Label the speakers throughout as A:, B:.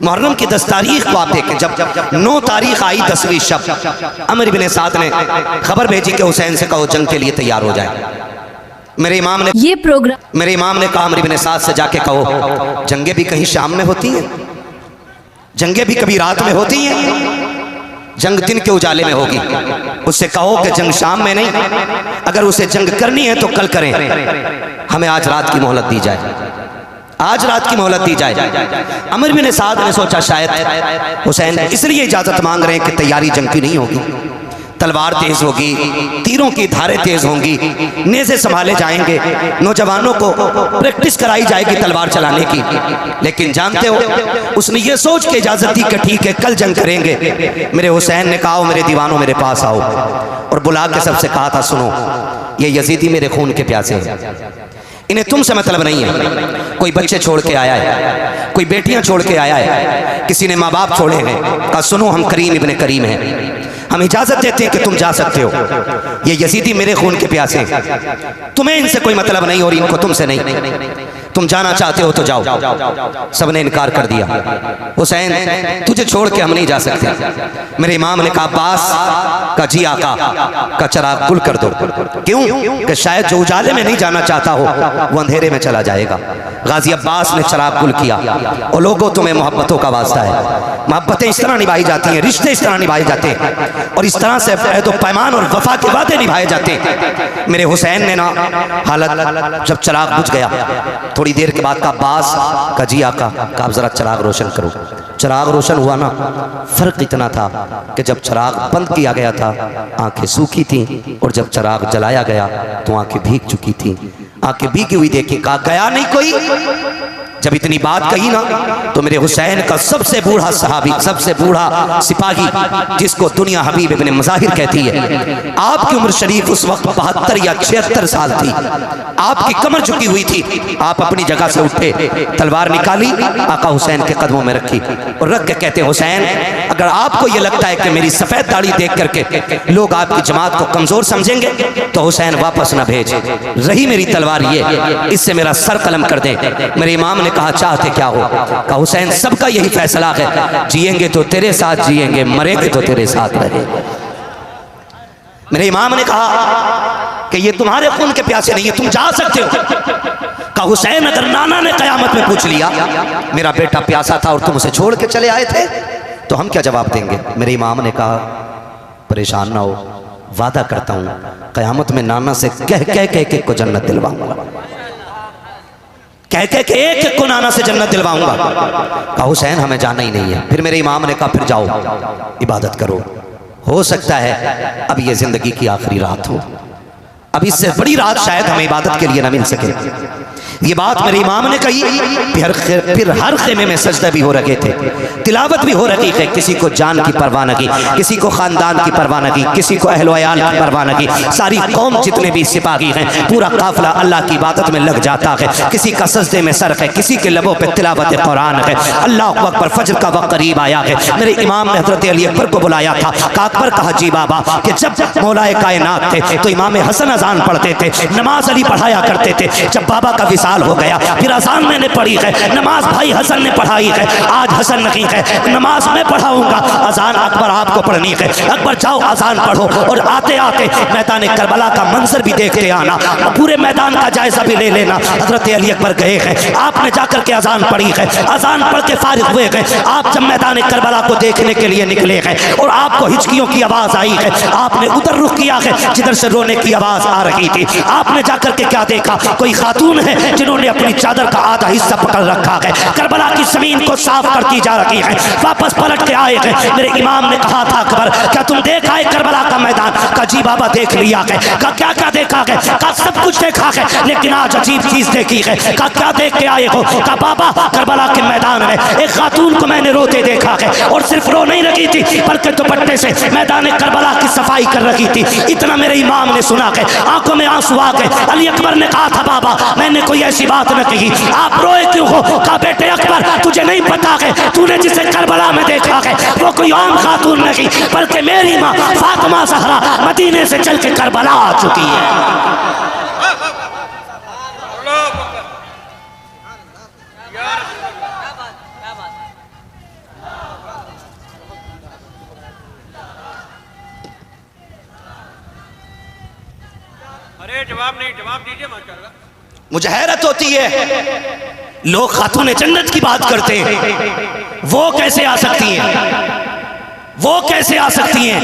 A: मुहर्रम की 10 तारीख को आप देखें, जब 9 तारीख आई 10वीं शब, अमर इब्न साद ने खबर भेजी कि हुसैन से कहो जंग के लिए तैयार हो जाए। मेरे इमाम ने कहा अमर इब्न साद से जाके कहो जंगे भी कहीं शाम में होती हैं, जंगे भी कभी रात में होती हैं, जंग दिन के उजाले में होगी। उससे कहो कि जंग शाम में नहीं, अगर उसे जंग करनी है तो कल करें, हमें आज रात की मोहलत दी जाए, आज रात की मोहलत दी जाए। अमर बिन साद ने सोचा शायद हुसैन इसलिए इजाजत मांग रहे हैं कि तैयारी जंग की नहीं होगी, तलवार तेज होगी, तीरों की धारें तेज होंगी, नेज़े संभाले जाएंगे, नौजवानों को प्रैक्टिस कराई जाएगी तलवार चलाने की। लेकिन जानते हो उसने ये सोच के इजाजत दी कि ठीक है कल जंग करेंगे। मेरे हुसैन ने कहा मेरे दीवानों मेरे पास आओ, और बुला के सबसे कहा था सुनो ये यजीदी मेरे खून के प्यासे हैं, इन्हें तुमसे मतलब नहीं है। कोई बच्चे छोड़ के आया है, कोई बेटियां छोड़ के आया है, किसी ने माँ बाप छोड़े हैं। कहा सुनो हम करीम इब्ने करीम हैं, हम इजाजत देते हैं कि तुम जा सकते हो, ये यजीदी मेरे खून के प्यासे हैं, तुम्हें इनसे कोई मतलब नहीं और इनको तुमसे नहीं, तुम जाना चाहते हो तो जाओ। सबने इनकार कर दिया। हुसैन तुझे छोड़ के हम नहीं जा सकते। मेरे इमाम ने कहा अब्बास का जी आका का चिराग गुल कर दो। क्यों? कि शायद जो उजाले में नहीं जाना चाहता हो वो अंधेरे में चला जाएगा। गाजी अब्बास ने चिराग गुल किया। और लोगों तुम्हें मोहब्बतों का वास्ता है, मोहब्बतें इस तरह निभाई जाती हैं, रिश्ते इस तरह निभाए जाते हैं, और इस तरह से तो पैमान और वफा के वादे निभाए जाते हैं। मेरे हुसैन ने ना हालत जब चिराग बुझ गया, थोड़ी देर के बाद का अब्बास का जी आका का आप जरा चिराग रोशन करो। चिराग रोशन हुआ ना, फर्क इतना था कि जब चिराग बंद किया गया था आंखें सूखी थी, और जब चिराग जलाया गया तो आंखें भीग चुकी थी। आंखें भीगी हुई देखी, कहा गया नहीं कोई। जब इतनी बात कही ना तो मेरे हुसैन का सबसे बूढ़ा सहाबी, सबसे बूढ़ा सिपाही, जिसको दुनिया हबीब इब्ने मज़ाहिर कहती है, आपकी उम्र शरीफ उस वक्त 72 या 76 साल थी, आपकी कमर झुकी हुई थी, आप अपनी जगह से उठे, तलवार निकाली, आका हुसैन के कदमों में रखी और रख के कहते हुसैन अगर आपको ये लगता है कि मेरी सफ़ेद दाढ़ी देख करके लोग आपकी जमात को कमज़ोर समझेंगे तो हुसैन वापस ना भेज, रही मेरी तलवार ये, इससे मेरा सर कलम कर दे। मेरे इमाम ने कहा चाहते क्या हो? कहा हुसैन सबका यही फैसला है, जिएंगे तो तेरे साथ जिएंगे, मरेंगे तो तेरे साथ रहेंगे। मेरे इमाम ने कहा कि ये तुम्हारे खून के प्यासे नहीं है, तुम जा सकते हो। कहा हुसैन अगर नाना ने कयामत में पूछ लिया मेरा बेटा प्यासा था और तुम उसे छोड़ के चले आए थे तो हम क्या जवाब देंगे? मेरे इमाम ने कहा परेशान ना हो, वादा करता हूं कयामत में नाना से कह कह के एक को जन्नत दिलवाऊंगा, कह कह के एक एक को नाना से जन्नत दिलवाऊंगा। कहा हुसैन हमें जाना ही नहीं है। फिर मेरे इमाम ने कहा फिर जाओ इबादत करो, हो सकता है अब ये जिंदगी की आखिरी रात हो, अब इससे बड़ी रात शायद हमें इबादत के लिए ना मिल सके। ये बात मेरे इमाम ने कही। फिर हर खेमे में सजदा भी हो रहे थे, तिलावत भी हो रही है। किसी को जान की परवाह न की, किसी को खानदान की परवाह न की, किसी को अहल वयाल की परवाह न की। सारी कौम जितने भी सिपाही हैं पूरा काफिला अल्लाह की इबादत में लग जाता है। किसी का सजदे में सर है, किसी के लबों पे तिलावत कुरान है। अल्लाह अकबर, फजर का वक्त करीब आया है। मेरे इमाम ने हजरत अली अकबर को बुलाया था। अकबर कहा जी बाबा कि जब मौलाए कायनात थे तो इमाम हसन अजान पढ़ते थे, नमाज अली पढ़ाया करते थे। जब बाबा का विसाल हो गया फिर अजान मैंने पढ़ी है, नमाज भाई हसन ने पढ़ाई है, आज हसन नहीं है, नमाज मैं पढ़ाऊंगा, अजान अकबर आपको पढ़नी है। अकबर जाओ अजान पढ़ो और आते आते मैदान करबला का मंजर भी देखते आना, पूरे मैदान का जायजा भी ले लेना। हजरत अली अकबर गए हैं, आपने जाकर के अजान पढ़ी है, अजान पढ़ के फारिग हुए हैं। आप जब मैदान करबला को देखने के लिए निकले हैं और आपको हिचकियों की आवाज आई है, आपने उधर रुख किया है जिधर से रोने की आवाज आ रही थी। आपने जाकर के क्या देखा? कोई खातून है जिन्होंने अपनी चादर का आधा हिस्सा पकड़ रखा है, करबला की जमीन को साफ करती जा रही है। वापस पलट के आए हैं। मेरे इमाम ने कहा था अकबर क्या तुम देखा है करबला का मैदान? का जी बाबा देख लिया है। का क्या क्या देखा है? का सब कुछ देखा है, लेकिन आज अजीब चीज देखी है। का क्या देख के आए हो? का बाबा करबला के मैदान में एक खातून को मैंने रोते देखा है, और सिर्फ रो नहीं रही थी बल्कि दुपट्टे से मैदान करबला की सफाई कर रही थी। इतना मेरे इमाम ने सुना है, आंखों में आंसू आ गए। अली अकबर ने कहा था बाबा मैंने कोई ऐसी बात न कही, आप रोए क्यों हो? कहा बेटे अकबर तुझे नहीं पता है, तूने जिसे करबला में देखा है वो कोई आम खातून नहीं बल्कि मेरी माँ फातिमा ज़हरा मदीने से चल के करबला आ चुकी है।
B: अरे जवाब नहीं, जवाब दीजिए माशाअल्लाह।
A: मुझे हैरत होती है, लोग खातून जन्नत की बात करते हैं, वो कैसे आ सकती हैं, वो कैसे आ सकती हैं।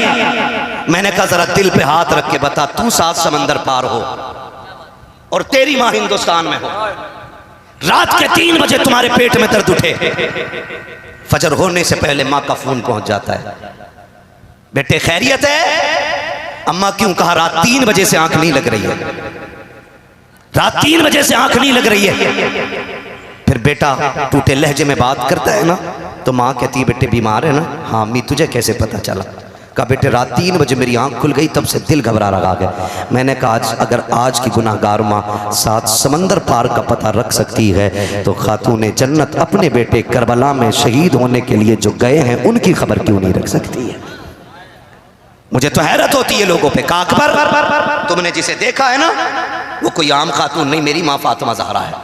A: मैंने कहा जरा दिल पे हाथ रख के बता, तू 7 समंदर पार हो और तेरी माँ हिंदुस्तान में हो, रात के 3 बजे तुम्हारे पेट में दर्द उठे, फजर होने से पहले माँ का फोन पहुंच जाता है, बेटे खैरियत है। अम्मा क्यों? कहा रात 3 बजे से आंख नहीं लग रही है, रात 3 बजे से आंख नहीं लग रही है। फिर बेटा टूटे लहजे में बात करता है ना, तो माँ कहती है बेटे बीमार है ना? हाँ अम्मी तुझे कैसे पता चला? कहा बेटे रात 3 बजे मेरी आंख खुल गई, तब से दिल घबरा रहा गया। मैंने कहा अगर आज की गुनाहगार माँ 7 समंदर पार का पता रख सकती है, तो खातून जन्नत अपने बेटे करबला में शहीद होने के लिए जो गए हैं उनकी खबर क्यों नहीं रख सकती है। मुझे तो हैरत होती है लोगों पे। कहा अकबर तुमने जिसे देखा है ना, वो कोई आम खातून नहीं, मेरी माँ फातिमा ज़हरा है।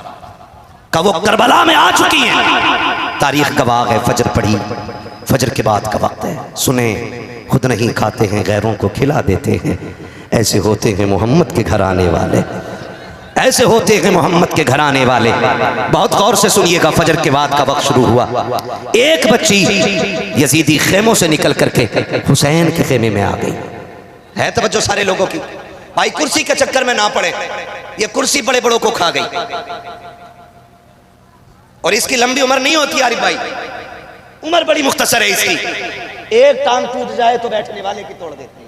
A: कहा वो करबला में आ चुकी हैं, तारीख गवाह है। फजर पढ़ी, फजर के बाद का वक्त है, सुने खुद नहीं खाते हैं गैरों को खिला देते हैं, ऐसे होते हैं मोहम्मद के घर आने वाले, ऐसे होते हैं मोहम्मद के घर आने वाले। बहुत गौर से सुनिएगा, फजर के बाद का वक्त शुरू हुआ। एक बच्ची यजीदी खेमों से निकल करके हुसैन के खेमे में आ गई। है तवज्जो सारे लोगों की। भाई कुर्सी के चक्कर में ना पड़े, ये कुर्सी बड़े बड़ों को खा गई, और इसकी लंबी उम्र नहीं होती आरिफ भाई, उम्र बड़ी मुख्तसर है इसकी। एक टांग टूट जाए तो बैठने वाले की तोड़ देती है,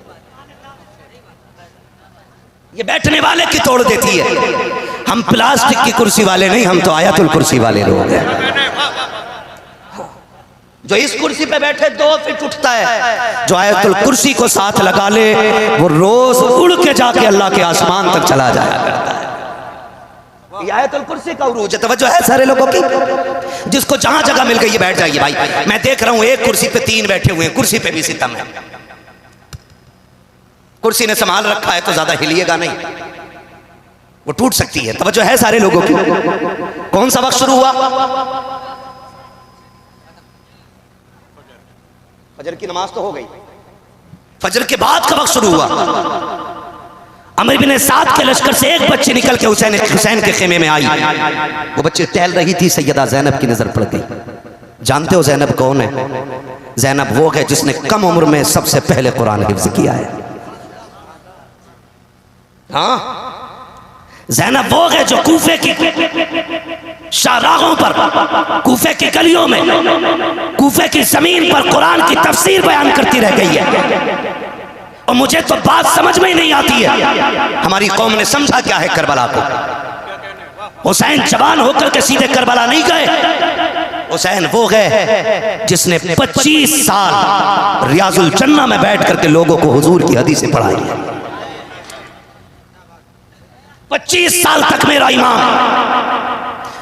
A: ये बैठने वाले की तोड़ देती है। हम प्लास्टिक की कुर्सी वाले नहीं, हम तो आयतुल कुर्सी वाले लोग हैं। जो इस कुर्सी पे बैठे 2 फीट उठता है, जो आयतुल कुर्सी को साथ लगा ले वो रोज उड़ के जाके अल्लाह के आसमान तक चला जाया करता है। ये आयतुल कुर्सी का उरूज है। तवज्जो है सारे लोगों की। जिसको जहां जगह मिल गई ये बैठ जाइए भाई। मैं देख रहा हूं एक कुर्सी पे 3 बैठे हुए हैं, कुर्सी पे भी सितम है। कुर्सी ने संभाल रखा है तो ज्यादा हिलिएगा नहीं, वो टूट सकती है। तवज्जो है सारे लोगों की। कौन सा वक्त शुरू हुआ? फजर की नमाज तो हो गई, फजर के बाद का वक्त शुरू हुआ। अमर बिन साद के लश्कर से एक बच्ची निकल के हुसैन के खेमे में आई। वो बच्ची टहल रही थी, सैयदा जैनब की नजर पड़ गई। जानते हो जैनब कौन है? जैनब वो है जिसने कम उम्र में सबसे पहले कुरान हिफ्ज किया है। हाँ, जैनब वो है जो कूफे की शाहराहों पर, कूफे की गलियों में, कूफे की जमीन पर कुरान की तफसीर बयान करती रह गई है। और मुझे तो बात समझ में ही नहीं आती है, हमारी कौम ने समझा क्या है करबला को। हुसैन जवान होकर के सीधे करबला नहीं गए। हुसैन वो गए जिसने 25 साल रियाजुल जन्ना में बैठ करके लोगों को हुजूर की हदीसें पढ़ाई है। 25 साल तक मेरा इमाम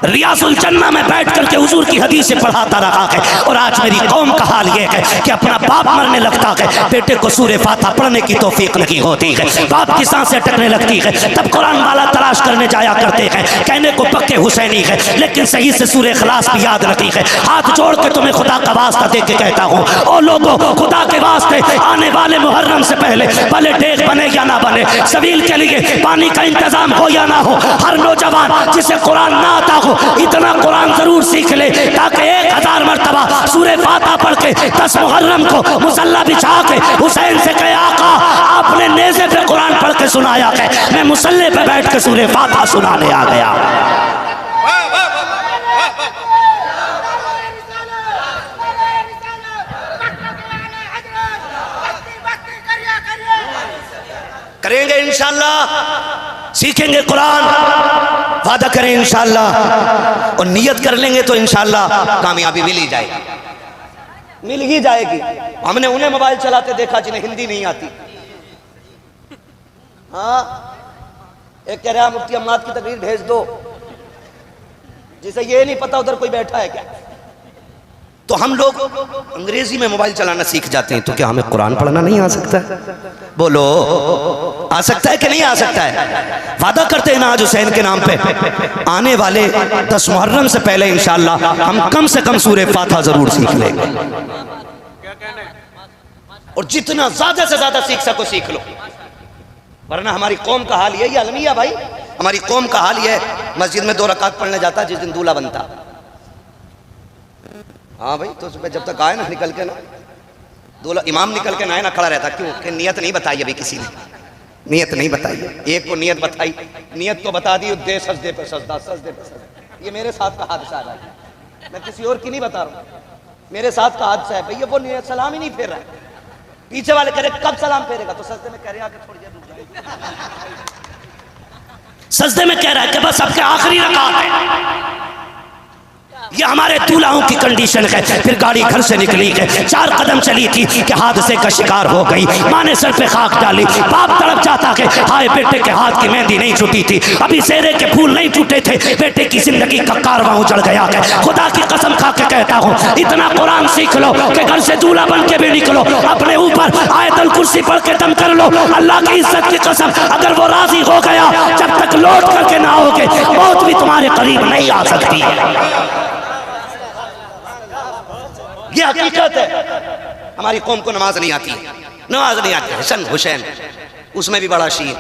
A: रियाजुल जन्ना में बैठ करके हुजूर की हदीसें पढ़ाता रहा है। और आज मेरी कौम का हाल ये है कि अपना बाप मरने लगता है, बेटे को सूरे फातिहा पढ़ने की तौफीक नहीं होती है, बाप की सांसें अटकने लगती है, तब कुरान वाला तलाश करने जाया करते हैं। कहने को पक्के हुसैनी है, लेकिन सही से सूरे इखलास भी याद रखी है। हाथ जोड़ के तुम्हें खुदा का वास्ता दे के कहता हूँ, और लोगों खुदा के वास्ते आने वाले मुहर्रम से पहले भले डेग बने या ना बने, सबील के लिए पानी का इंतजाम हो या ना हो, हर नौजवान जिसे कुरान ना आता हो इतना कुरान जरूर सीख ले, ताकि 1000 मरतबा सूरे फातिहा पढ़ के 10 मुहर्रम को मुसल्ला बिछा के हुसैन से कहे आका आपने नेज़े पे कुरान पढ़ के सुनाया है, मैं मुसल्ले पे बैठ के सूरे फातिहा सुनाने आ गया। करेंगे इंशाअल्लाह, सीखेंगे कुरान, वादा करें इंशाअल्लाह, और नियत कर लेंगे तो इंशाअल्लाह कामयाबी मिल ही जाएगी, मिल ही जाएगी। हमने उन्हें मोबाइल चलाते देखा जिन्हें हिंदी नहीं आती। हाँ, एक कह रहा मुफ्ती अम्माद की तकरीर भेज दो, जिसे ये नहीं पता उधर कोई बैठा है क्या। तो हम लोग अंग्रेजी में मोबाइल चलाना सीख जाते हैं, तो क्या हमें कुरान पढ़ना नहीं आ सकता है? बोलो, आ सकता है कि नहीं आ सकता है? वादा करते हैं ना आज हुसैन के नाम पे, आने वाले 10 मुहर्रम से पहले इंशाअल्लाह हम कम से कम सूरे फातिहा जरूर सीख लेंगे, और जितना ज्यादा से ज्यादा सीख सको सीख लो। वरना हमारी कौम का हाल यही अलमिया भाई, हमारी कौम का हाल यह है, मस्जिद में 2 रकात पढ़ने जाता जिस दिन दूल्हा बनता। हाँ भाई, तो सुबह जब तक आए ना निकल के ना, दूल्हा इमाम निकल के ना आए ना, खड़ा रहता। क्यों? कि नियत नहीं बताई अभी किसी ने, नियत नहीं बताई। एक को नियत बताई, नियत तो बता दी, दे सजदे पे सजदा, सजदे पे सजदा। ये मेरे साथ का हादसा है, मैं किसी और की नहीं बता रहा हूँ, मेरे साथ का हादसा है भैया। वो सलाम ही नहीं फेर रहा है, पीछे वाले कह रहे कब सलाम फेरेगा, तो सजदे में कह रहे आके थोड़ी देर रुक जाए, सजदे में कह रहा है कि बस अब के आखिरी रकात है। ये हमारे दूल्हाओं की कंडीशन है। फिर गाड़ी घर से निकली है, 4 कदम चली थी कि हादसे का शिकार हो गई। माँ ने सर पे खाक डाली, बाप तड़प जाता है, हाय बेटे के हाथ की मेहंदी नहीं छूटी थी, अभी सेहरे के फूल नहीं टूटे थे, बेटे की जिंदगी का कारवां उजड़ गया है। खुदा की कसम खा के कहता हूँ, इतना कुरान सीख लो कि घर से दूल्हा बन के भी निकलो, अपने ऊपर आयतुल कुर्सी पढ़ के दम कर लो। अल्लाह की इज्जत की कसम, अगर वो राजी हो गया, जब तक लौट करके ना होगे, मौत भी तुम्हारे करीब नहीं आ सकती है। ये हकीकत है। हमारी कौम को नमाज नहीं आती, नमाज नहीं आती। हसन हुसैन उसमें भी बड़ा शीर।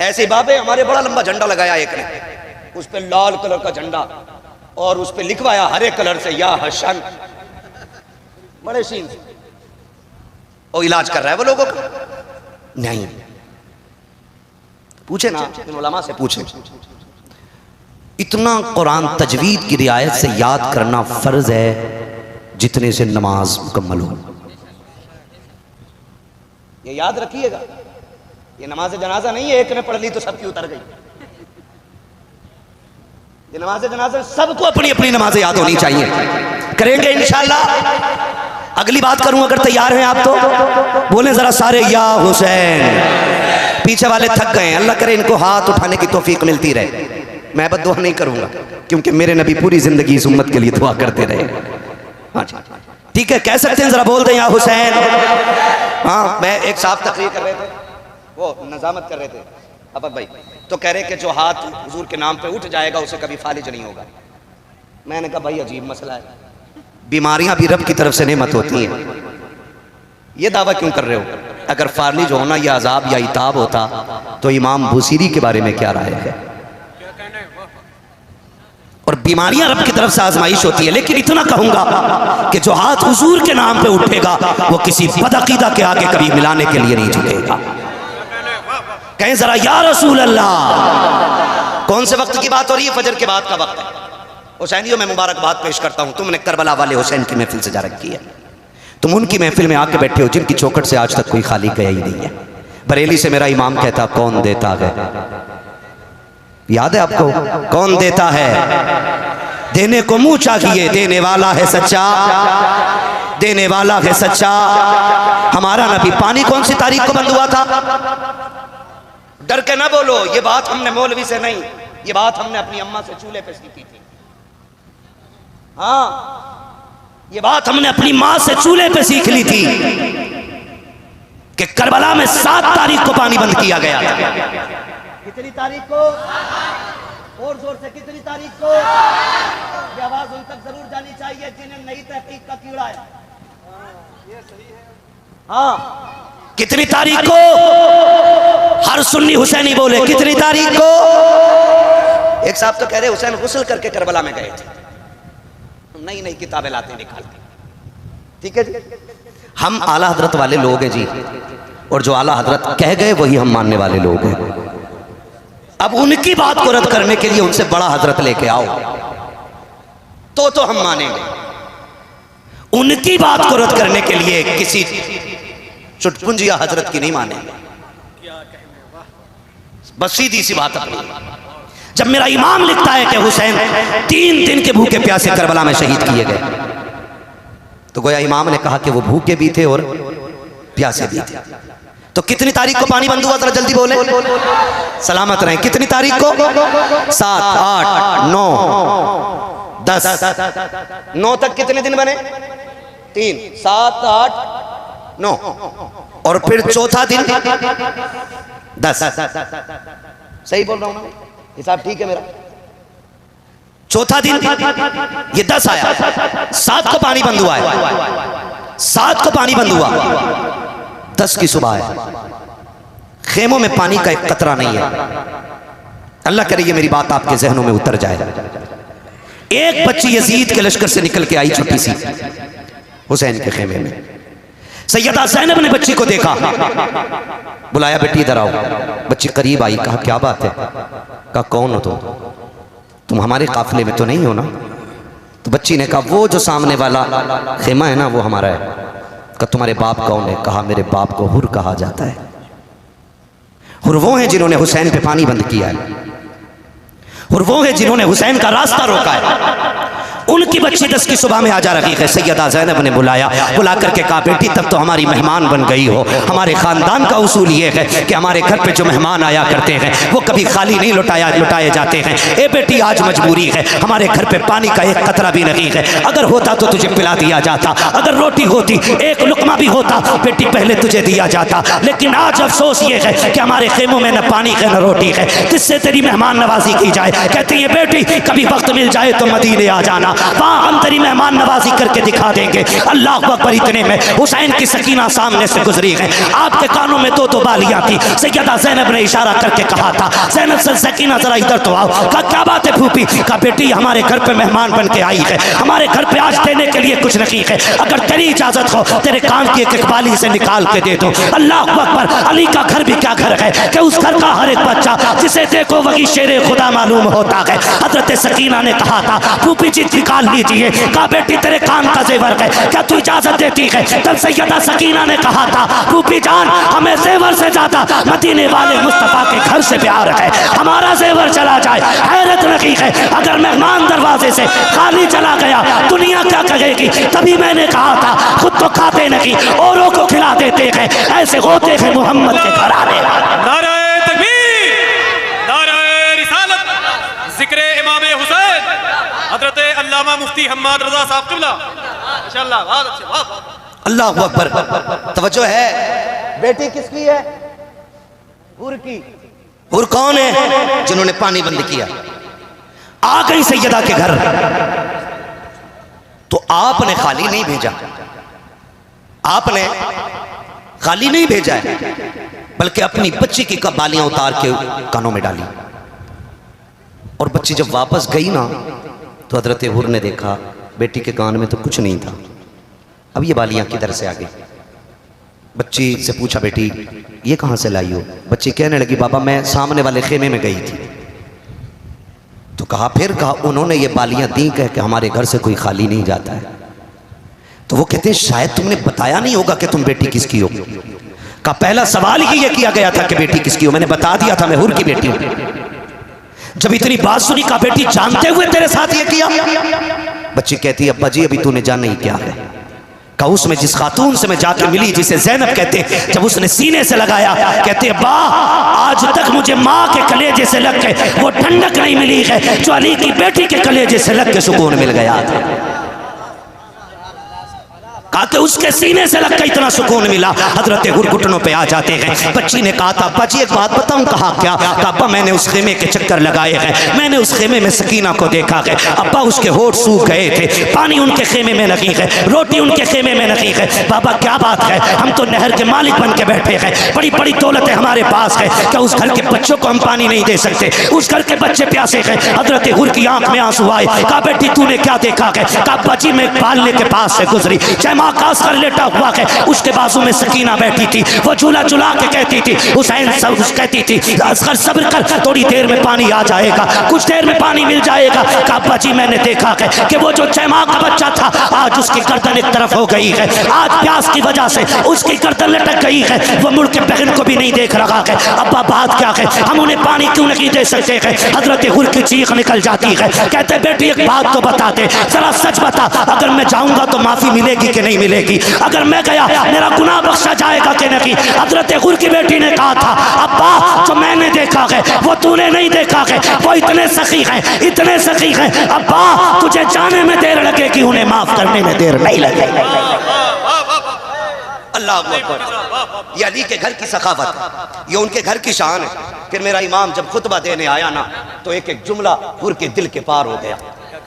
A: ऐसे बाबे हमारे बड़ा लंबा झंडा लगाया एक ने, उस पे लाल कलर का झंडा और उस पे लिखवाया हरे कलर से या हसन, बड़े शीन। और इलाज कर रहा है वो लोगों का। नहीं, पूछे ना इन उलमा से पूछे। इतना कुरान तजवीद की रियायत से याद करना फर्ज है जितने से नमाज मुकम्मल हो। ये याद रखिएगा, ये नमाज जनाजा नहीं है एक ने पढ़ ली तो सबकी उतर गई। ये नमाज जनाजा सबको अपनी अपनी नमाजें याद होनी चाहिए। करेंगे इंशाअल्लाह। अगली बात करूं, अगर तैयार हैं आप तो बोले जरा सारे या हुसैन। पीछे वाले थक गए, अल्लाह करे इनको हाथ उठाने की तौफीक मिलती रहे। मैं बद्दुआ नहीं करूंगा क्योंकि मेरे नबी पूरी जिंदगी इस उम्मत के लिए दुआ करते रहे। हाँ ठीक है, कह सकते हैं, जरा बोल दें या हुसैन। हाँ, मैं एक साहब तकरीर कर रहे थे, वो नजामत कर रहे थे अब भाई, तो कह रहे कि जो हाथ हुजूर के नाम पे उठ जाएगा उसे कभी फालिज नहीं होगा। मैंने कहा भाई अजीब मसला है, बीमारियां भी रब की तरफ से नेमत होती हैं, ये दावा क्यों कर रहे हो? अगर फालिज होना या अजाब या इताब होता तो इमाम बुसीरी के बारे में क्या राय है? और बीमारियां रब की तरफ से आजमाइश होती है। लेकिन इतना कहूंगा कि जो हाथ हुजूर के नाम पे उठेगा वो किसी बदअकीदा के आगे कभी मिलाने के लिए नहीं झुकेगा। कहें जरा या रसूल अल्लाह। कौन से वक्त की बात हो रही है? फजर के बाद का वक्त है। हुसैनियों में मुबारकबाद पेश करता हूं, तुमने करबला वाले हुसैन की महफिल सजा रखी है। तुम उनकी महफिल में आके बैठे हो जिनकी चौखट से आज तक कोई खाली गया ही नहीं है। बरेली से मेरा इमाम कहता कौन देता है, याद है आपको? कौन देता है? देने को मुंह चाहिए, देने वाला है सच्चा, देने वाला है सच्चा। हमारा नबी पानी कौन सी तारीख को बंद हुआ था? डर के ना बोलो, ये बात हमने मौलवी से नहीं, ये बात हमने अपनी अम्मा से चूल्हे पे सीखी थी। हाँ, ये बात हमने अपनी माँ से चूल्हे पे सीख ली थी कि करबला में 7 तारीख को पानी बंद किया गया था। कितनी तारीख को? और जोर से, कितनी तारीख को? ये आवाज उन तक जरूर जानी चाहिए जिन्हें नई तहकीक का कीड़ा है। हाँ, कितनी तारीख को? हर सुन्नी हुसैनी बोले कितनी तारीख को? एक साहब तो कह रहे हुसैन गुस्ल करके करबला में गए थे। नई नई किताबें लाते निकालते। ठीक है जी, हम आला हजरत वाले लोग हैं जी, और जो आला हजरत कह गए वही हम मानने वाले लोग हैं। अब उनकी बात को रद्द करने के लिए उनसे बड़ा हजरत लेके आओ तो हम मानेंगे। उनकी बात को रद्द करने के लिए किसी चुटपुंजिया हजरत की नहीं मानेंगे। बस सीधी सी बात अपनी। जब मेरा इमाम लिखता है कि हुसैन 3 दिन के भूखे प्यासे करबला में शहीद किए गए, तो गोया इमाम ने कहा कि वो भूखे भी थे और प्यासे भी थे। तो कितनी तारीख को पानी बंद हुआ? जरा जल्दी बोले, सलामत रहें। कितनी तारीख को? 7, 8, 9, 10। 9 तक कितने दिन बने? 3, 7, 8, 9, और फिर चौथा दिन 10। सही बोल रहा हूं ना? हिसाब ठीक है मेरा? चौथा दिन ये 10 आया, 7 को पानी बंद हुआ है, 7 को पानी बंद हुआ, 10 की सुबह है, खेमों में पानी का एक कतरा नहीं है। अल्लाह करे ये मेरी बात आपके जहनों में उतर जाए। एक बच्ची यजीद के लश्कर से निकल के आई छोटी सी हुसैन के खेमे में। सैयदा ज़ैनब ने बच्ची को देखा, बुलाया बेटी इधर आओ। बच्ची करीब आई, कहा क्या बात है? कहा कौन हो तुम हमारे काफिले में तो नहीं हो ना? तो बच्ची ने कहा वो जो सामने वाला खेमा है ना वो हमारा है। कहा तुम्हारे बाप कौन है? कहा मेरे बाप को हुर कहा जाता है। हुर वो हैं जिन्होंने हुसैन पे पानी बंद किया है, और वो है जिन्होंने हुसैन का रास्ता रोका है। उनकी बच्ची 10 की सुबह में आ जा रही है। सैयदा ज़ैनब ने बुलाया, बुला करके कहा बेटी तब तो हमारी मेहमान बन गई हो। हमारे ख़ानदान का उसूल ये है कि हमारे घर पे जो मेहमान आया करते हैं वो कभी खाली नहीं लुटाए जाते हैं। ए बेटी आज मजबूरी है, हमारे घर पे पानी का एक कतरा भी नहीं है। अगर होता तो तुझे पिला दिया जाता, अगर रोटी होती एक लुकमा भी होता बेटी पहले तुझे दिया जाता। लेकिन आज अफसोस ये है कि हमारे खेमों में न पानी है न रोटी है, किससे तेरी मेहमान नवाजी की जाए। कहती है बेटी कभी वक्त मिल जाए तो मदीने आ जाना, वहां हम तेरी मेहमान नवाजी करके दिखा देंगे। अल्लाह अकबर। इतने में हुसैन की सकीना सामने से गुजरी है, आपके कानों में 2 बालियां थी। सैयदा ज़ैनब ने इशारा करके कहा था ज़ैनब से सकीना जरा इधर तो आओ। कहा क्या बात है फूफी? कहा बेटी हमारे घर पे मेहमान बन के आई है, हमारे घर पे आज देने के लिए कुछ नहीं है। अगर तेरी इजाजत हो तेरे कान की एक बाली से निकाल के दे दो। अल्लाह अकबर। अली का घर भी क्या घर है कि उस घर का हर एक बच्चा जिसे देखो वही शेरे खुदा मालूम होता है। हजरत सकीना ने कहा था फूफी जी निकाल लीजिए। कहा बेटी तेरे कान का जेवर है, क्या तू इजाजत देती है? तब सैयदा सकीना ने कहा था फूफी जान हमें जेवर से ज्यादा मदीने वाले मुस्तफा के घर से प्यार है, हमारा जेवर चला जाए हैरत नहीं है। अगर मेहमान दरवाजे से खाली चला गया दुनिया क्या कहेगी? तभी मैंने कहा था खुद तो खाते नहीं औरों को खिला देते हैं, ऐसे होते हैं मोहम्मद के घराने।
B: नारे तकबीर, नारे रिसालत, जिक्र इमाम हुसैन हजरत अल्लामा मुफ्ती हम्माद रजा साहब क़िबला माशाअल्लाह। बहुत अच्छे, वाह।
A: अल्लाह अकबर। तवज्जो है। बेटी किसकी है? हुर की। हुर कौन है? जिन्होंने पानी बंद किया। आ गई सैयदा के घर, तो आपने खाली नहीं भेजा, आपने खाली नहीं भेजा है, बल्कि अपनी बच्ची की बालियां उतार के कानों में डाली। और बच्ची जब वापस गई ना तो हजरत हुर ने देखा बेटी के कान में तो कुछ नहीं था। अब ये बालियां किधर से आ गई? बच्ची से पूछा बेटी ये कहाँ से लाई हो? बच्ची कहने लगी बाबा मैं सामने वाले खेमे में गई थी। तो कहा फिर? कहा उन्होंने ये बालियां दी कह के हमारे घर से कोई खाली नहीं जाता है। तो वो कहते हैं शायद तुमने बताया नहीं होगा कि तुम बेटी किसकी हो। कहा पहला सवाल ही ये किया गया था कि बेटी किसकी हो, मैंने बता दिया था मैं हुर की बेटी हूं। जब इतनी बात सुनी कहा बेटी जानते हुए तेरे साथ ये किया? बच्ची कहती है अब्बा जी अभी तूने जाना ही क्या है। कहा उसमें जिस खातून से मैं जाके मिली जिसे ज़ैनब कहते, जब उसने सीने से लगाया कहते बा आज तक मुझे माँ के कलेजे से लग के वो ठंडक नहीं मिली है जो अली की बेटी के कलेजे से लग के सुकून मिल गया था। कहा कि उसके सीने से लग के इतना सुकून मिला। हजरत हुर घुटनों पे आ जाते हैं। बच्ची ने कहा था अब्बा जी एक बात बताऊं? कहा क्या? कहा अब्बा मैंने उस खेमे के चक्कर लगाए हैं, मैंने उस खेमे में सकीना को देखा है। अब्बा उसके होठ सूख गए थे, पानी उनके खेमे में नहीं है, रोटी उनके खेमे में नहीं है। बाबा क्या बात है, हम तो नहर के मालिक बन के बैठे हैं, बड़ी बड़ी दौलतें हमारे पास है, क्या उस घर के बच्चों को हम पानी नहीं दे सकते? उस घर के बच्चे प्यासे हैं। हजरत हुर की आंख में आंसू आए। कहा बेटी तूने क्या देखा है? कहा अब्बा जी मैं पालने के पास से गुजरी, आकाश कर लेटा हुआ है, उसके बाजू में सकीना बैठी थी, वो झूला झुला के कहती थी हुसैन सब कहती थी असगर सब्र कर थोड़ी देर में पानी आ जाएगा, कुछ देर में पानी मिल जाएगा। अब्बा जी मैंने देखा है कि वो जो 6 माह का बच्चा था आज उसकी गर्दन एक तरफ हो गई है, आज प्यास की वजह से उसकी गर्दन लटक गई है, वो मुड़ के बहन को भी नहीं देख रहा है। अब्बा बात क्या है, हम उन्हें पानी क्यों नहीं दे सकते हैं? हजरत हुर की चीख निकल जाती है, कहते बेटी एक बात तो बता दे, जरा सच बता, अगर मैं जाऊंगा तो माफी मिलेगी कि नहीं मिलेगी? अगर मैं गया मेरा गुनाह बख्शा जाएगा कि नहीं? हजरत हुर की बेटी ने कहा था अब्बा जो मैंने देखा है वो तूने नहीं देखा है, वो इतने सखी हैं, इतने सखी हैं। अब्बा तुझे जाने में देर लगेगी, उन्हें माफ करने में देर नहीं लगेगी। अल्लाह अकबर। ये अली के घर की सखावत है, ये उनके घर की शान है। फिर मेरा इमाम जब खुतबा देने आया ना तो एक एक जुमला हुर के दिल के पार हो गया।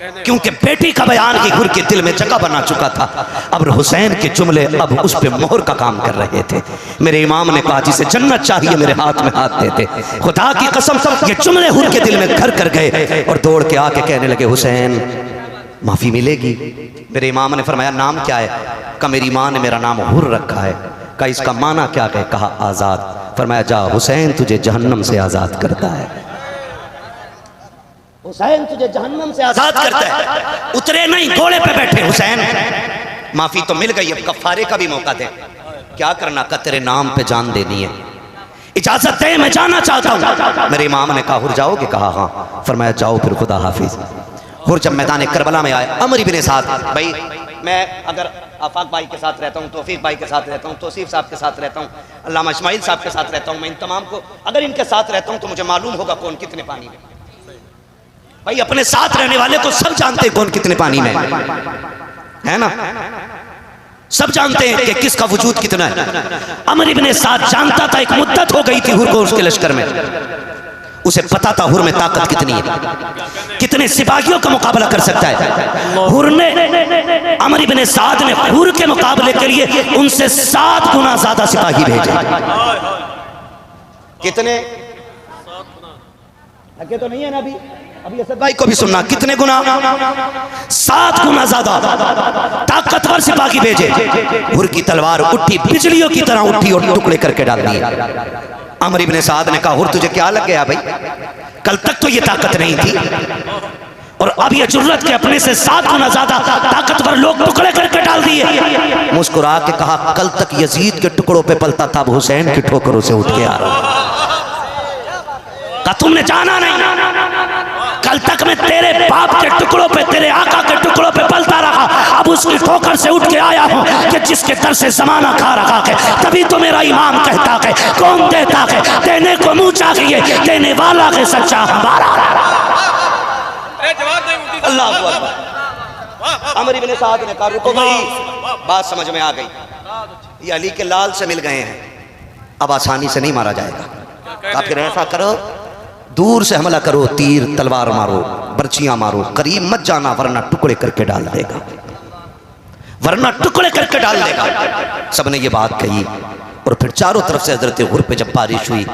A: क्योंकि बेटी का बयान ही हुर के दिल में जगह बना चुका था। अब हुसैन के जुमले अब उस पे मोहर का काम कर रहे थे। मेरे इमाम ने कहा जिसे जन्नत चाहिए मेरे हाथ में हाथ देते। खुदा की कसम ये जुमले हुर के दिल में घर कर गए और दौड़ के आके कहने लगे हुसैन माफी मिलेगी। मेरे इमाम ने फरमाया नाम क्या है? कहा मेरी माँ ने मेरा नाम हुर रखा है। कहा इसका माना क्या है? कहा आजाद। फरमाया जा हुसैन तुझे जहन्नम से आजाद करता है। हुसैन तुझे जहन्नम से आजाद करता है। उतरे नहीं घोड़े पे बैठे हुसैन। माफी तो मिल गई, अब कफारे का भी मौका दे। क्या करना? का तेरे नाम पे जान देनी है, इजाजत दे मैं जाना चाहता हूँ। मेरे इमाम ने कहा हुर जाओगे? कहा हाँ। फरमाया जाओ फिर खुदा हाफिज। हुर जब मैदान करबला में आए अमर इब्ने साद, भाई मैं अगर आफाक भाई के साथ रहता हूँ, तौफीक भाई के साथ रहता हूँ, तौसीफ साहब के साथ रहता हूँ, अल्लामा इस्माइल साहब के साथ रहता हूँ, मैं इन तमाम को अगर इनके साथ रहता हूँ तो मुझे मालूम होगा कौन कितने पानी में। भाई अपने साथ रहने वाले को सब जानते हैं कौन कितने पानी में है ना, सब जानते हैं कि किसका वजूद कितना है। अमर इब्ने साद जानता था, एक मुद्दत हो गई थी हुर को उसके लश्कर में, उसे पता था हुर में ताकत कितनी है, कितने सिपाहियों का मुकाबला कर सकता है। हुर ने अमर इब्ने साद ने हुर के मुकाबले के लिए उनसे 7 गुना ज्यादा सिपाही भेजे। कितने? लगे तो नहीं है ना अभी असद भाई को भी सुनना, कितने गुना? 7 गुना ज्यादा ताकतवर सिपाही भेजे। हुर की तलवार उठी, बिजलियों की तरह उठी और टुकड़े करके डाल दिए। अमर इब्ने साद ने कहा हुर तुझे क्या लग गया भाई, कल तक तो ये ताकत नहीं थी और अब ये जुर्रत के अपने से 7 गुना ज्यादा ताकतवर लोग टुकड़े करके डाल दिए। मुस्कुरा के कहा कल तक यजीद के टुकड़ों पे पलता था, अब हुसैन की ठोकरों से उठ के आ रहा। कहा तुमने जाना नहीं, कल तक मैं तेरे बाप के टुकड़ों पे, तेरे आका के टुकड़ों पे पलता रहा, अब उसकी ठोकर से उठ के आया हूं कि जिसके दर से जमाना खा रखा है। तभी तो मेरा इमाम कहता है कौन देता है, देने को मुंह चाहिए, देने वाला है सच्चा हमारा। अल्लाह अकबर। अमर इब्ने साद ने कहा रुको भाई, बात समझ में आ गई, ये अली के लाल से मिल गए हैं, अब आसानी से नहीं मारा जाएगा। फिर ऐसा करो दूर से हमला करो, तीर तलवार मारो, बर्चियां मारो, करीब मत जाना वरना टुकड़े करके डाल देगा, वरना टुकड़े करके डाल देगा। सबने ये बात कही और फिर चारों तरफ से हजरत हुर पे जब बारिश हुई,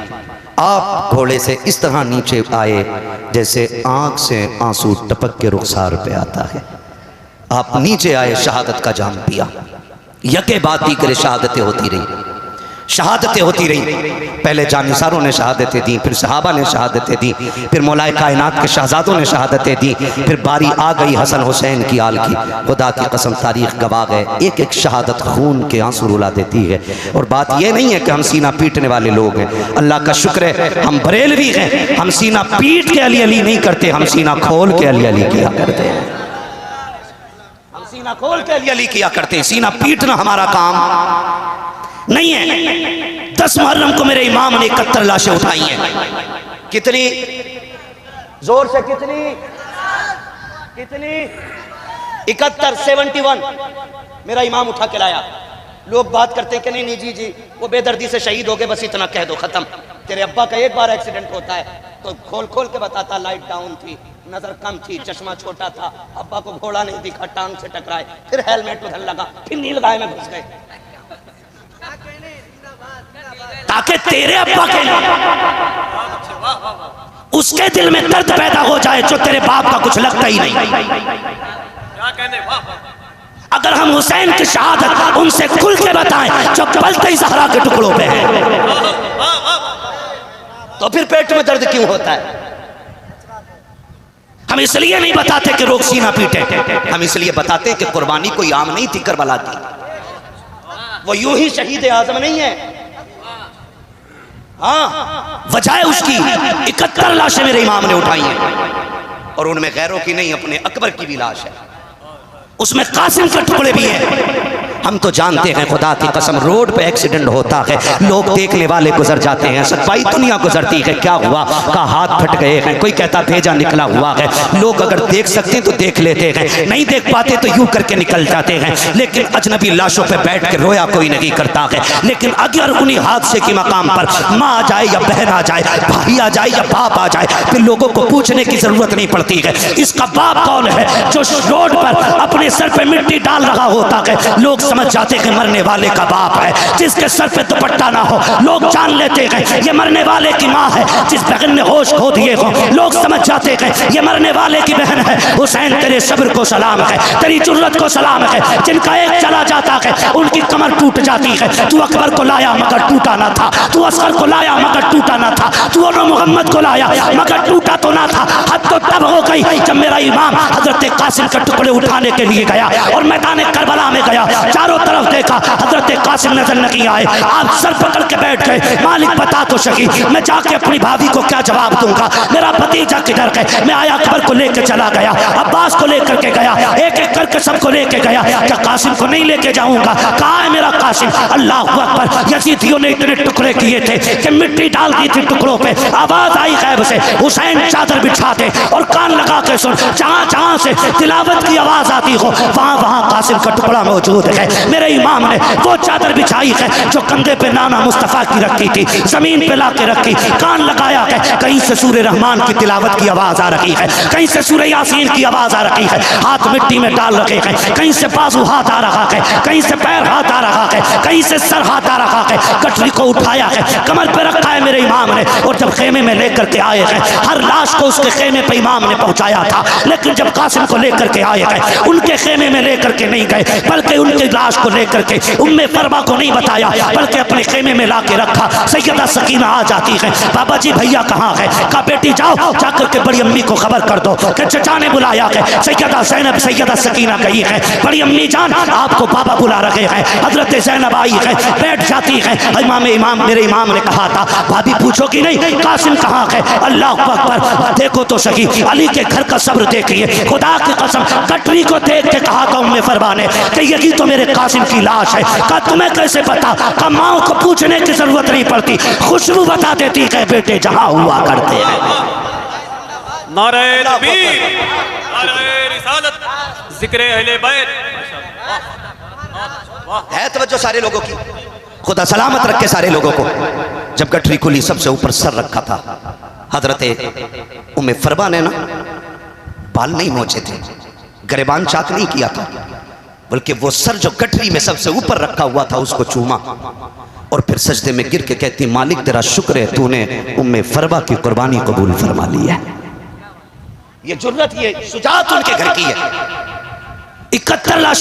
A: आप घोड़े से इस तरह नीचे आए जैसे आंख से आंसू टपक के रुखसार पे आता है। आप नीचे आए, शहादत का जाम पिया, यके बाद दीगरे शहादतें होती रही, शहादतें होती रही। पहले जानिसारों ने शहादतें दी, फिर सहाबा ने शहादतें दी, फिर मौलाए कायनात के शहजादों ने शहादतें दी, फिर बारी आ गई हसन हुसैन की आल की। खुदा की कसम तारीख गवाह है, एक एक शहादत खून के आंसू रुला देती है। और बात यह नहीं है कि हम सीना पीटने वाले लोग हैं, अल्लाह का शुक्र है हम बरेलवी हैं, हम सीना पीट के अली अली नहीं करते, हम सीना खोल के अली अली किया करते हैं, हम सीना खोल के अली अली किया करते हैं। सीना पीटना हमारा काम नहीं है। 10 मुहर्रम को मेरे इमाम ने 71 लाशें उठाई हैं। कितनी जोर से? कितनी 71, 71 मेरा इमाम उठा के लाया। लोग बात करते हैं कि नहीं जी जी वो बेदर्दी से शहीद हो गए, बस इतना कह दो खत्म। तेरे अब्बा का एक बार एक्सीडेंट होता है तो खोल खोल के बताता, लाइट डाउन थी, नजर कम थी, चश्मा छोटा था, अब्बा को घोड़ा नहीं दिखा, टांग से टकराए, फिर हेलमेट उधर लगा, फिर नीलगाय में घुस गए, ताकि तेरे अब्बा के उसके दिल में दर्द पैदा हो जाए जो तेरे बाप का कुछ लगता ही नहीं। अगर हम हुसैन की शहादत उनसे खुल के बताएं जो पलते ही ज़हरा के टुकड़ों पे है, तो फिर पेट में दर्द क्यों होता है? हम इसलिए नहीं बताते कि रोक सीना पीटे, हम इसलिए बताते कि कुर्बानी कोई आम नहीं थी करबला की, वो यूं ही शहीद आजम नहीं है। हाँ, वजह उसकी 71 लाशें मेरे इमाम ने उठाई हैं और उनमें गैरों की नहीं, अपने अकबर की भी लाश है, उसमें कासिम के टुकड़े भी हैं। हम तो जानते हैं खुदा की कसम, रोड पे एक्सीडेंट होता है, लोग देखने वाले गुजर जाते हैं, सच्चाई दुनिया गुजरती है, क्या हुआ का हाथ फट गए हैं, कोई कहता भेजा निकला हुआ है। लोग अगर देख सकते हैं तो देख लेते हैं, नहीं देख पाते तो यूं करके निकल जाते हैं। लेकिन अजनबी लाशों पे बैठ के रोया कोई नहीं करता है। लेकिन अगर उन्हीं हादसे के मकाम पर माँ आ जाए या बहन आ जाए, भाई आ जाए या बाप आ जाए, फिर लोगों को पूछने की जरूरत नहीं पड़ती है इसका बाप कौन है। जो रोड पर अपने सर पे मिट्टी डाल रहा होता है, लोग समझ जाते हैं मरने वाले का बाप है। जिसके सर पे दुपट्टा ना हो, लोग जान लेते हैं ये मरने वाले की माँ है। जिस बहन ने होश खो दिए हो, लोग समझ जाते हैं ये मरने वाले की बहन है। हुसैन तेरे सब्र को सलाम है, तेरी जुर्रत को सलाम है। जिनका एक चला जाता है उनकी कमर टूट जाती है। तू अकबर को लाया मगर टूटा ना था, तू असगर को लाया मगर टूटा ना था, तू मोहम्मद को लाया मगर टूटा तो ना था। हद तो तब हो गई जब मेरा इमाम हजरत कासिम के टुकड़े उठाने के लिए गया और मैदान करबला में गया। चारों तरफ देखा, हजरत कासिम नजर नहीं आए। आप सर पकड़ के बैठ गए, मालिक बता तो सकी, मैं जाके अपनी भाभी को क्या जवाब दूंगा, मेरा भतीजा किधर गए। मैं आया अकबर को लेकर चला गया, अब्बास को लेकर के गया, एक एक करके सबको लेके गया। क्या कासिम को नहीं लेके जाऊंगा? कहाँ है मेरा कासिम? अल्लाह अकबर। यजीदियों ने इतने टुकड़े किए थे कि मिट्टी डाल दी थी टुकड़ों पे। आवाज आई गैब से, हुसैन चादर बिछा दे और कान लगा के सुन, जहां जहां से तिलावत की आवाज आती हो वहां वहां कासिम का टुकड़ा मौजूद है। मेरे इमाम ने वो चादर बिछाई है जो कंधे पे नाना मुस्तफा की रखी थी, जमीन पे ला के रखी, कान लगाया है। कहीं से सूरह रहमान की तिलावत की आवाज आ रही है, कहीं से सूरह यासीन की आवाज आ रही है। हाथ मिट्टी में डाल रखे हैं, कहीं से बाजू हाथ आ रहा है, कहीं से पैर हाथ आ रहा है, कहीं से सर हाथ आ रहा है। गठरी को उठाया है, कमर पे रखा है मेरे इमाम ने। और जब खेमे में लेकर के आए हैं, हर लाश को उसके खेमे पे इमाम ने पहुंचाया था। लेकिन जब कासिम को लेकर के आए हैं, उनके खेमे में लेकर के नहीं गए, बल्कि उनकी लाश को लेकर के उम्मे फरमा को नहीं बताया, बल्कि अपने खेमे में ला के रखा। सैयदा सकीना आ जाती है, बाबा जी भैया कहाँ है? कहा बेटी जाओ जाकर के बड़ी अम्मी को खबर कर दो कि चचा ने बुलाया है। सैयदा ज़ैनब सैयदा सकीना गई है, बड़ी अम्मी जान आपको बाबा बुला रहे हैं। हजरत ज़ैनब आई है, बैठ जाती है। इमाम मेरे इमाम ने कहा था भाभी पूछोगी नहीं कासिम कहाँ है? अल्लाह अकबर। देखो तो सही अली के घर का सब्र देखिए, खुदा की कसम कटरी को देख के कहा था उम्मे फरवा ने कि यही तो मेरे कासिम की लाश है। कहा तुम्हें कैसे पता? कहा माओ को पूछने की जरूरत नहीं पड़ती, खुशबू बता देती है बेटे जहाँ हुआ करते हैं।
B: नारे तकबीर, नारे रिसालत, जिक्र अहले बैत।
A: है तवज्जो सारे लोगों की, खुदा सलामत रखे सारे लोगों को। जब गठरी खुली सबसे ऊपर सर रखा था, हजरत उम्मे फरवा ने ना बाल नहीं नोचे थे, गरेबान चाक नहीं किया था, बल्कि वो सर जो गठरी में सबसे ऊपर रखा हुआ था उसको चूमा और फिर सजदे में गिर के कहती मालिक तेरा शुक्र है तूने उम्मे फरवा की कुर्बानी कबूल फरमा ली है। ये जुर्रत, ये शुजाअत उनके घर की है। 71 लाश